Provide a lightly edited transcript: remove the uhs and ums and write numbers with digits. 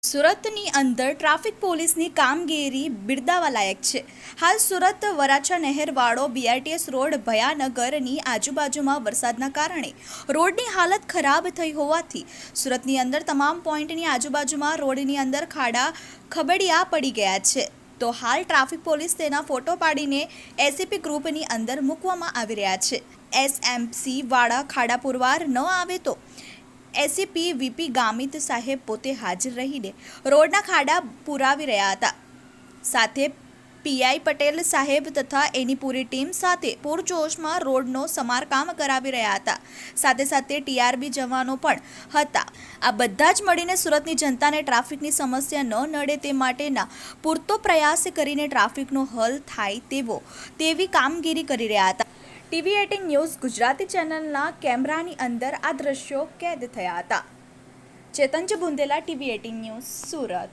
સુરતની અંદર ટ્રાફિક પોલીસની કામગીરી બિરદાવવા લાયક છે. હાલ સુરત વરાછા નહેરવાળો BRTS રોડ ભયાનગરની આજુબાજુમાં વરસાદના કારણે રોડની હાલત ખરાબ થઈ હોવાથી સુરતની અંદર તમામ પોઈન્ટની આજુબાજુમાં રોડની અંદર ખાડા ખબડિયા પડી ગયા છે. તો હાલ ટ્રાફિક પોલીસ તેના ફોટો પાડીને SCP ગ્રુપની અંદર મૂકવામાં આવી રહ્યા છે. SMC વાળા ખાડા પુરવાર ન આવે તો SCP VP ગામિત સાહેબ પોતે હાજર રહીને રોડના ખાડા પુરાવી રહ્યા હતા. સાથે PI પટેલ સાહેબ તથા એની પૂરી ટીમ સાથે પૂરજોશમાં રોડનો સમારકામ કરાવી રહ્યા હતા. સાથે સાથે TRB જવાનો પણ હતા. આ બધા જ મળીને સુરતની જનતાને ટ્રાફિકની સમસ્યા ન નડે તે માટેના પૂરતો પ્રયાસ કરીને ટ્રાફિકનો હલ થાય તેવી કામગીરી કરી રહ્યા હતા. TV18 ન્યૂઝ ગુજરાતી ચેનલના કેમેરાની અંદર આ દ્રશ્યો કેદ થયા હતા. ચેતન બુંદેલા, TV18 ન્યૂઝ, સુરત.